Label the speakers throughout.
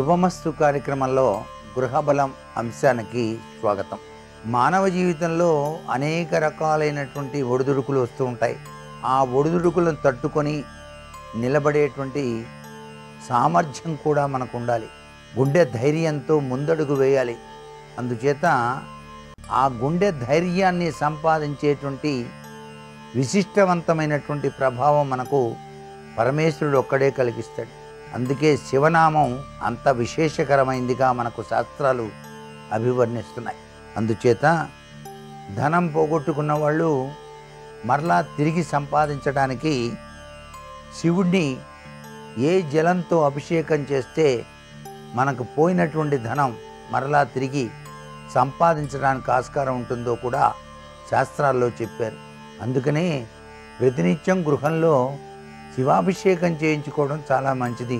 Speaker 1: శుభమస్తు కార్యక్రమంలో గృహబలం అంశానికి స్వాగతం. మానవ జీవితంలో అనేక రకాలైనటువంటి ఒడిదుడుకులు వస్తూ ఉంటాయి. ఆ ఒడిదుడుకులను తట్టుకొని నిలబడేటువంటి సామర్థ్యం కూడా మనకు ఉండాలి. గుండె ధైర్యంతో ముందడుగు వేయాలి. అందుచేత ఆ గుండె ధైర్యాన్ని సంపాదించేటువంటి విశిష్టవంతమైనటువంటి ప్రభావం మనకు పరమేశ్వరుడు ఒక్కడే కలిగిస్తాడు. అందుకే శివనామం అంత విశేషకరమైందిగా మనకు శాస్త్రాలు అభివర్ణిస్తున్నాయి. అందుచేత ధనం పోగొట్టుకున్న వాళ్ళు మరలా తిరిగి సంపాదించడానికి శివుడిని ఏ జలంతో అభిషేకం చేస్తే మనకు పోయినటువంటి ధనం మరలా తిరిగి సంపాదించడానికి ఆస్కారం ఉంటుందో కూడా శాస్త్రాల్లో చెప్పారు. అందుకనే ప్రతినిత్యం గృహంలో శివాభిషేకం చేయించుకోవడం చాలా మంచిది.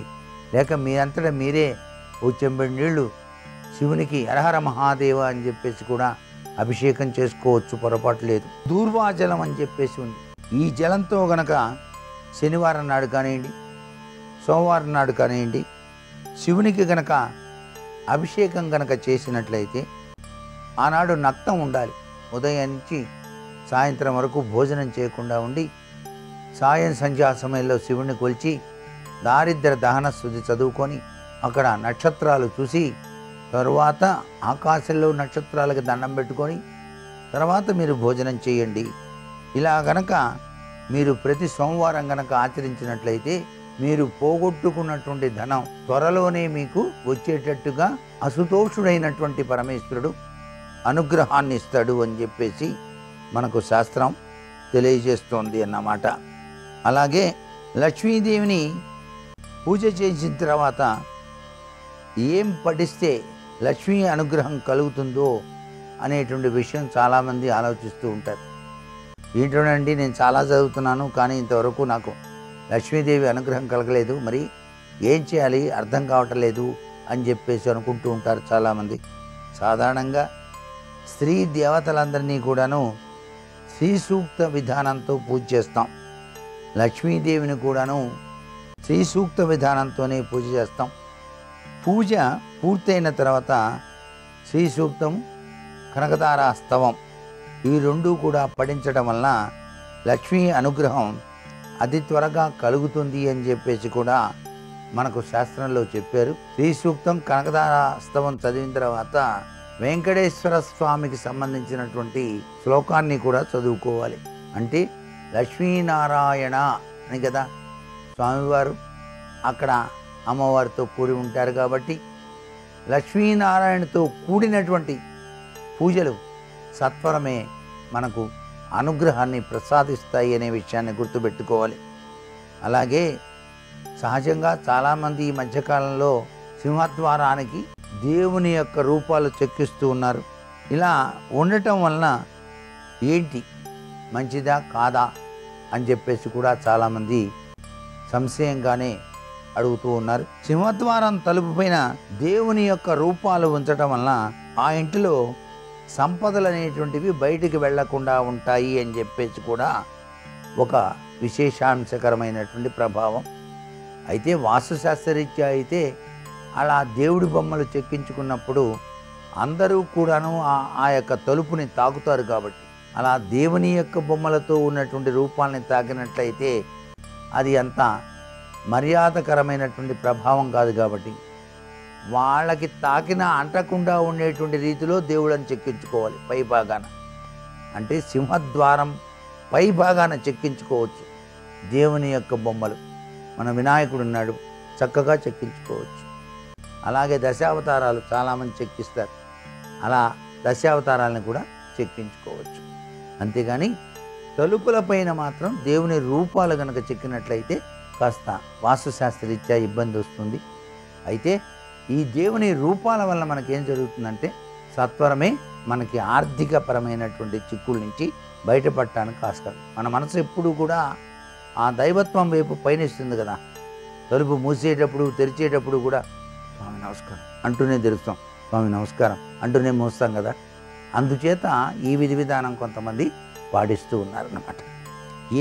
Speaker 1: లేక మీ అంతటా మీరే ఓ చెంబడి నీళ్లు శివునికి హరహర మహాదేవ అని చెప్పేసి కూడా అభిషేకం చేసుకోవచ్చు, పొరపాటు లేదు. దూర్వాజలం అని చెప్పేసి ఉంది. ఈ జలంతో గనక శనివారం నాడు కానివ్వండి, సోమవారం నాడు కానివ్వండి శివునికి గనక అభిషేకం గనక చేసినట్లయితే ఆనాడు నక్తం ఉండాలి. ఉదయం నుంచి సాయంత్రం వరకు భోజనం చేయకుండా ఉండి సాయం సంధ్యా సమయంలో శివుని కొలిచి దారిద్ర దహన స్తుతి చదువుకొని అక్కడ నక్షత్రాలు చూసి తరువాత ఆకాశంలో నక్షత్రాలకు దండం పెట్టుకొని తర్వాత మీరు భోజనం చేయండి. ఇలా గనక మీరు ప్రతి సోమవారం గనక ఆచరించినట్లయితే మీరు పోగొట్టుకున్నటువంటి ధనం త్వరలోనే మీకు వచ్చేటట్టుగా అసుతోషుడైనటువంటి పరమేశ్వరుడు అనుగ్రహాన్ని ఇస్తాడు అని చెప్పేసి మనకు శాస్త్రం తెలియజేస్తోంది అన్నమాట. అలాగే లక్ష్మీదేవిని పూజ చేసిన తర్వాత ఏం పఠిస్తే లక్ష్మీ అనుగ్రహం కలుగుతుందో అనేటువంటి విషయం చాలామంది ఆలోచిస్తూ ఉంటారు. ఏంటోనండి నేను చాలా చదువుతున్నాను కానీ ఇంతవరకు నాకు లక్ష్మీదేవి అనుగ్రహం కలగలేదు, మరి ఏం చేయాలి అర్థం కావట్లేదు అని చెప్పేసి అనుకుంటూ ఉంటారు చాలామంది. సాధారణంగా స్త్రీ దేవతలందరినీ కూడాను శ్రీ సూక్త విధానంతో పూజ చేస్తాం. లక్ష్మీదేవిని కూడాను శ్రీ సూక్త విధానంతోనే పూజ చేస్తాం. పూజ పూర్తయిన తర్వాత శ్రీ సూక్తం, కనకతారా స్తవం ఈ రెండు కూడా పఠించడం వలన లక్ష్మీ అనుగ్రహం అతి త్వరగా కలుగుతుంది అని చెప్పేసి కూడా మనకు శాస్త్రంలో చెప్పారు. శ్రీ సూక్తం, కనకతారా స్తవం చదివిన తర్వాత వెంకటేశ్వర స్వామికి సంబంధించినటువంటి శ్లోకాన్ని కూడా చదువుకోవాలి. అంటే లక్ష్మీనారాయణ అని కదా స్వామివారు అక్కడ అమ్మవారితో కూడి ఉంటారు కాబట్టి లక్ష్మీనారాయణతో కూడినటువంటి పూజలు సత్వరమే మనకు అనుగ్రహాన్ని ప్రసాదిస్తాయి అనే విషయాన్ని గుర్తుపెట్టుకోవాలి. అలాగే సహజంగా చాలామంది ఈ మధ్యకాలంలో సింహద్వారానికి దేవుని యొక్క రూపాలు చెక్కిస్తూ ఉన్నారు. ఇలా ఉండటం వలన ఏంటి మంచిదా కాదా అని చెప్పేసి కూడా చాలామంది సంశయంగానే అడుగుతూ ఉన్నారు. సింహద్వారం తలుపు పైన దేవుని యొక్క రూపాలు ఉంచటం వలన ఆ ఇంటిలో సంపదలు అనేటువంటివి బయటికి వెళ్లకుండా ఉంటాయి అని చెప్పేసి కూడా ఒక విశేషాంశకరమైనటువంటి ప్రభావం. అయితే వాస్తుశాస్త్రరీత్యా అయితే అలా దేవుడి బొమ్మలు చెక్కించుకున్నప్పుడు అందరూ కూడాను ఆ యొక్క తలుపుని తాకుతారు కాబట్టి అలా దేవుని యొక్క బొమ్మలతో ఉన్నటువంటి రూపాలని తాకినట్లయితే అది అంత మర్యాదకరమైనటువంటి ప్రభావం కాదు. కాబట్టి వాళ్ళకి తాకిన అంటకుండా ఉండేటువంటి రీతిలో దేవుళ్ళని చెక్కించుకోవాలి. పై భాగాన అంటే సింహద్వారం పై భాగాన చెక్కించుకోవచ్చు దేవుని యొక్క బొమ్మలు. మన వినాయకుడు ఉన్నాడు, చక్కగా చెక్కించుకోవచ్చు. అలాగే దశావతారాలు చాలామంది చెక్కిస్తారు, అలా దశావతారాలను కూడా చెక్కించుకోవచ్చు. అంతేగాని తలుపుల పైన మాత్రం దేవుని రూపాలు కనుక చెక్కినట్లయితే కాస్త వాస్తుశాస్త్రరీత్యా ఇబ్బంది వస్తుంది. అయితే ఈ దేవుని రూపాల వల్ల మనకేం జరుగుతుందంటే సత్వరమే మనకి ఆర్థికపరమైనటువంటి చిక్కుల నుంచి బయటపడటానికి ఆస్కారం. మన మనసు ఎప్పుడూ కూడా ఆ దైవత్వం వైపు పయనిస్తుంది కదా. తలుపు మూసేటప్పుడు తెరిచేటప్పుడు కూడా స్వామి నమస్కారం అంటూనే తెరుస్తాం, స్వామి నమస్కారం అంటూనే మోస్తాం కదా. అందుచేత ఈ విధి విధానం కొంతమంది పాటిస్తూ ఉన్నారన్నమాట.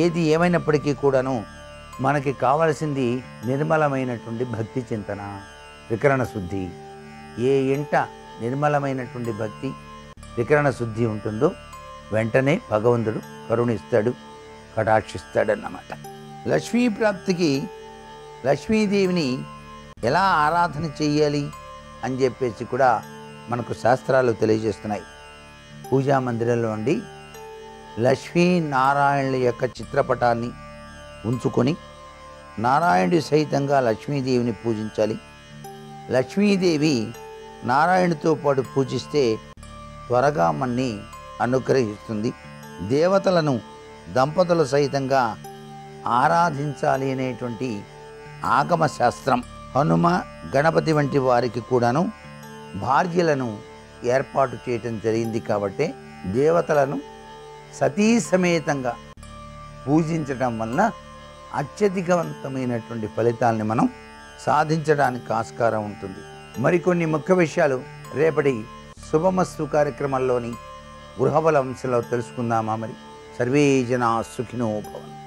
Speaker 1: ఏది ఏమైనప్పటికీ కూడాను మనకి కావలసింది నిర్మలమైనటువంటి భక్తి చింతన. త్రికరణ శుద్ధి. ఏ ఇంట నిర్మలమైనటువంటి భక్తి త్రికరణ శుద్ధి ఉంటుందో వెంటనే భగవంతుడు కరుణిస్తాడు, కటాక్షిస్తాడన్నమాట. లక్ష్మీ ప్రాప్తికి లక్ష్మీదేవిని ఎలా ఆరాధన చెయ్యాలి అని చెప్పేసి కూడా మనకు శాస్త్రాలు తెలియజేస్తున్నాయి. పూజా మందిరంలో ఉండి లక్ష్మీనారాయణుల యొక్క చిత్రపటాన్ని ఉంచుకొని నారాయణుడి సహితంగా లక్ష్మీదేవిని పూజించాలి. లక్ష్మీదేవి నారాయణుడితో పాటు పూజిస్తే త్వరగా మన్ని అనుగ్రహిస్తుంది. దేవతలను దంపతుల సహితంగా ఆరాధించాలి అనేటువంటి ఆగమ శాస్త్రం. హనుమ, గణపతి వంటి వారికి కూడాను భార్యలను ఏర్పాటు చేయటం జరిగింది. కాబట్టి దేవతలను సతీ సమేతంగా పూజించటం వలన అత్యధికవంతమైనటువంటి ఫలితాలని మనం సాధించడానికి ఆస్కారం ఉంటుంది. మరికొన్ని ముఖ్య విషయాలు రేపటి శుభమస్తు కార్యక్రమంలోని గృహబల అంశంలో తెలుసుకుందామా? మరి సర్వే జనా సుఖినో భవంతు.